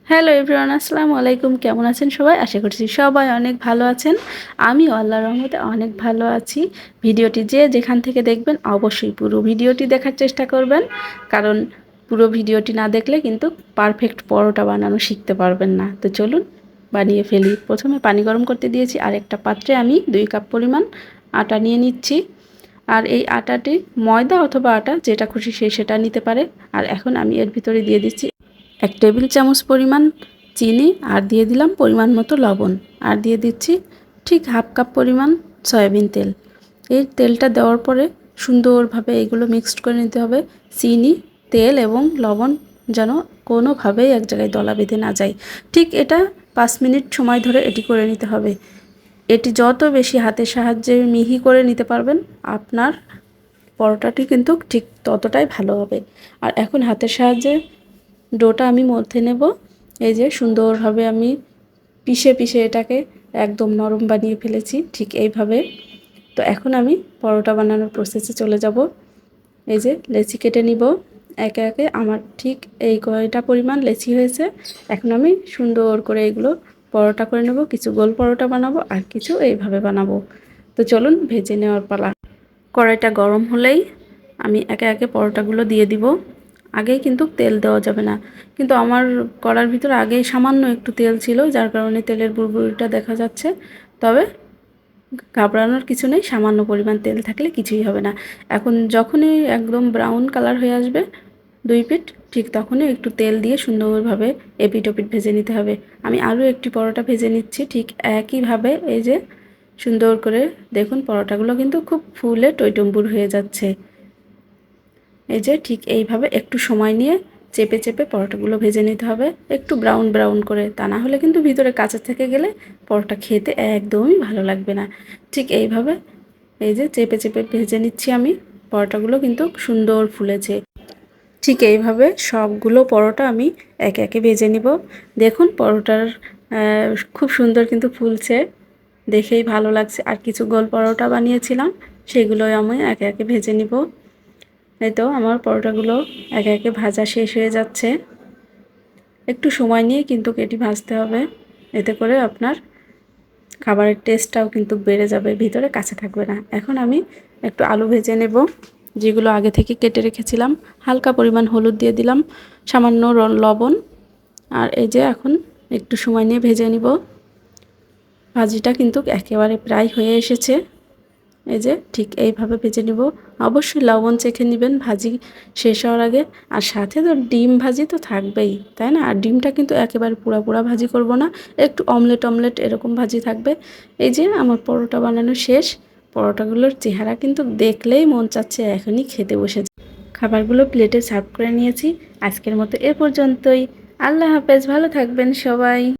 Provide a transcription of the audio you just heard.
Hello everyone, আসসালামু আলাইকুম। কেমন আছেন সবাই? আশা করছি সবাই অনেক ভালো আছেন। আমিও আল্লাহর রহমতে অনেক ভালো আছি। ভিডিওটি যে যেখান থেকে দেখবেন অবশ্যই পুরো ভিডিওটি দেখার চেষ্টা করবেন, কারণ পুরো ভিডিওটি না দেখলে কিন্তু পারফেক্ট পরোটা বানানো শিখতে পারবেন না। তো চলুন বানিয়ে ফেলি। প্রথমে পানি গরম করতে দিয়েছি, আর একটা পাত্রে আমি 2 কাপ পরিমাণ আটা নিয়ে নিচ্ছি। আর এই আটাটি ময়দা অথবা আটা যেটা খুশি সেটা নিতে পারে। আর এখন আমি এর ভিতরে দিয়ে দিচ্ছি 1 টেবিল চামচ পরিমাণ চিনি, আর দিয়ে দিলাম পরিমাণ মতো লবণ, আর দিয়ে দিচ্ছি ঠিক হাফ কাপ পরিমাণ সয়াবিন তেল। এই তেলটা দেওয়ার পরে সুন্দরভাবে এগুলো মিক্সড করে নিতে হবে। চিনি, তেল এবং লবণ যেন কোনোভাবেই এক জায়গায় দলা বেঁধে না যায়। ঠিক এটা 5 মিনিট সময় ধরে এটি করে নিতে হবে। এটি যত বেশি হাতের সাহায্যে মিহি করে নিতে পারবেন, আপনার পরোটাটি কিন্তু ঠিক ততটাই ভালো হবে। আর এখন হাতের সাহায্যে ডোটা আমি মধ্যে নেব। এই যে সুন্দরভাবে আমি পিষে পিষে এটাকে একদম নরম বানিয়ে ফেলেছি, ঠিক এইভাবে। তো এখন আমি পরোটা বানানোর প্রসেসে চলে যাব। এই যে লেচি কেটে নিব একে একে। আমার ঠিক এই কয়টা পরিমাণ লেচি হয়েছে। এখন আমি সুন্দর করে এগুলো পরোটা করে নেব। কিছু গোল পরোটা বানাবো আর কিছু এইভাবে বানাবো। তো চলুন ভেজে নেওয়ার পালা। কড়াইটা গরম হলেই আমি একে একে পরোটাগুলো দিয়ে দিব। আগেই কিন্তু তেল দেওয়া যাবে না, কিন্তু আমার কড়ার ভিতরে আগেই সামান্য একটু তেল ছিল, যার কারণে তেলের বুড়বুড়িটা দেখা যাচ্ছে। তবে ঘাবড়ানোর কিছু নেই, সামান্য পরিমাণ তেল থাকলে কিছুই হবে না। এখন যখনই একদম ব্রাউন কালার হয়ে আসবে 2 পিঠ, ঠিক তখনই একটু তেল দিয়ে সুন্দরভাবে এপিট ওপিট ভেজে নিতে হবে। আমি আরও একটি পরোটা ভেজে নিচ্ছি ঠিক একইভাবে। এই যে সুন্দর করে দেখুন, পরোটাগুলো কিন্তু খুব ফুলে টইটম্বুর হয়ে যাচ্ছে। এই যে ঠিক এইভাবে একটু সময় নিয়ে চেপে চেপে পরোটাগুলো ভেজে নিতে হবে, একটু ব্রাউন ব্রাউন করে। তা না হলে কিন্তু ভিতরে কাঁচা থেকে গেলে পরোটা খেতে একদমই ভালো লাগবে না। ঠিক এইভাবে এই যে চেপে চেপে ভেজে নিচ্ছি আমি। পরোটাগুলো কিন্তু সুন্দর ফুলেছে। ঠিক এইভাবে সবগুলো পরোটা আমি একে একে ভেজে নিব। দেখুন পরোটার খুব সুন্দর কিন্তু ফুলছে, দেখেই ভালো লাগছে। আর কিছু গোল পরোটা বানিয়েছিলাম, সেগুলোই আমি একে একে ভেজে নিব। এই তো আমার পরোটাগুলো একে একে ভাজা শেষ হয়ে যাচ্ছে। একটু সময় নিয়ে কিন্তু এটি ভাজতে হবে, এতে করে আপনার খাবারের টেস্টটাও কিন্তু বেড়ে যাবে, ভিতরে কাঁচা থাকবে না। এখন আমি একটু আলু ভেজে নেব, যেগুলো আগে থেকে কেটে রেখেছিলাম। হালকা পরিমাণ হলুদ দিয়ে দিলাম, সামান্য লবণ। আর এই যে এখন একটু সময় নিয়ে ভেজে নিব। ভাজিটা কিন্তু একেবারে প্রায় হয়ে এসেছে। এই যে ঠিক এইভাবে ভেজে নিব। অবশ্যই লবণ চেখে নেবেন ভাজি শেষ হওয়ার আগে। আর সাথে তো ডিম ভাজি তো থাকবেই, তাই না? আর ডিমটা কিন্তু একেবারে পুরা পুরা ভাজি করব না, একটু অমলেট অমলেট এরকম ভাজি থাকবে। এই যে আমার পরোটা বানানো শেষ। পরোটাগুলোর চেহারা কিন্তু দেখলেই মন চাচ্ছে এখনই খেতে বসে। খাবারগুলো প্লেটে সার্ভ করে নিয়েছি। আজকের মতো এ পর্যন্তই। আল্লাহ হাফেজ, ভালো থাকবেন সবাই।